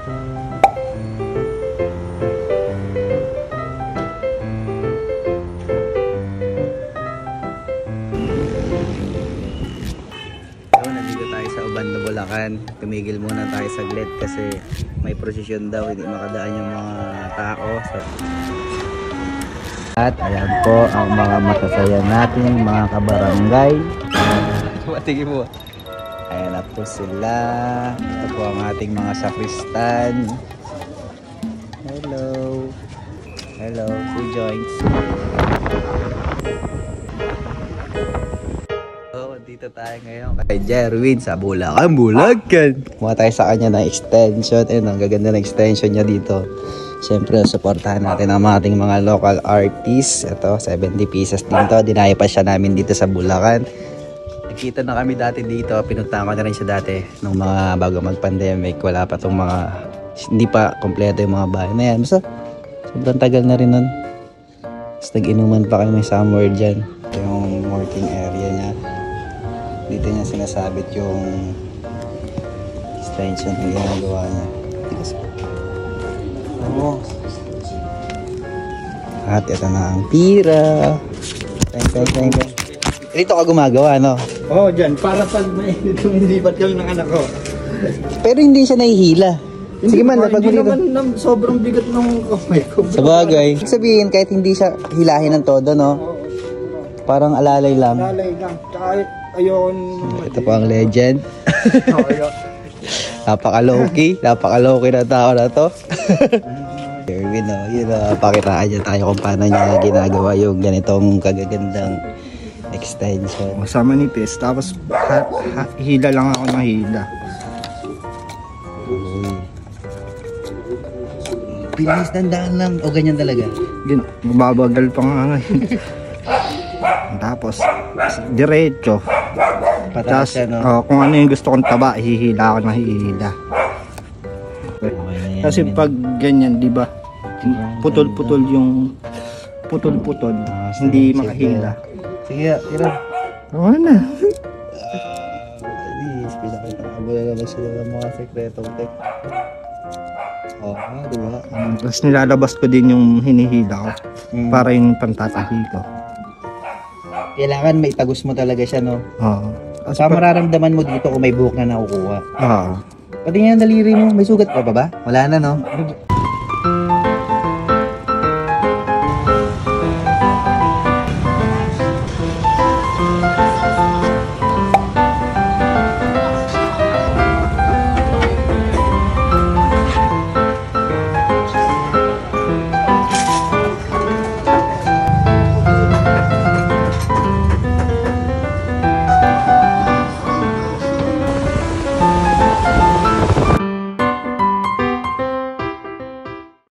Nandito tayo sa Ubando, Bulacan. Tumigil muna tayo saglit kasi may prosesyon daw, hindi makadaan yung mga tao. So, at ayan po ang mga masasaya natin mga kabarangay. Tingin mo. Ayan na po sila. Ito po ang ating mga sakristan. Hello. Hello, two joints. Dito tayo ngayon kay Jerwin sa Bulacan, Bulacan. Kumuha tayo sa kanya ng extension. Ayun, ang gaganda ng extension niya dito. Siyempre, supportahan natin ang ating mga local artists. Ito, 70 pieces din to. Dinaya pa siya namin dito sa Bulacan. Nakita na kami dati dito. Pinuntahan ko na rin siya dati nung mga bago mag-pandemic. Wala pa tong mga, hindi pa kompleto yung mga bahay na yan. Basta, sobrang tagal na rin nun. Tapos nag-inuman pa kami somewhere dyan. Ito yung working area niya. Dito niya sinasabit yung extension na ginagawa niya. Oh. At ito na ang tira. Teng. Dito ka gumagawa, no? Oo, dyan. Para pag may lumilipat kami ng anak ko. Pero hindi siya nahihila. Sige man, pag hindi naman sobrang bigat ng kamay ko. Sa bagay. Sabihin, kahit hindi siya hilahin ng todo, no? Parang alalay lang. Alalay lang. Kahit ayon. Ito pa ang legend. Napaka-low-key na tao na to. Jerwin, no? Yun, pakitaan niya tayo kung paano niya ginagawa yung ganitong kagagandang extension. Masama nipis. Tapos hila lang ako ng hila. Uy. Pinis, dandaan lang. O ganyan talaga? Babagal pa nga ngayon. Tapos diretso. Pataas siya, no? Kung ano yung gusto kong taba, hihila ako na hihila. Kasi pag ganyan, di ba? Putol-putol yung putol-putol. Hindi makahila. Sige, tira. Oo na. Pinakita ka ba naman sila ng mga sekretong tech? Oo, di ba? Tapos nilalabas ko din yung hinihila ko. Para yung pantatahi ko. Kailangan may tagus mo talaga siya, no? Oo. Sa mararamdaman mo dito kung may buhok na nakukuha. Oo. Pati nga yung daliri mo, may sugat pa ba? Wala na, no?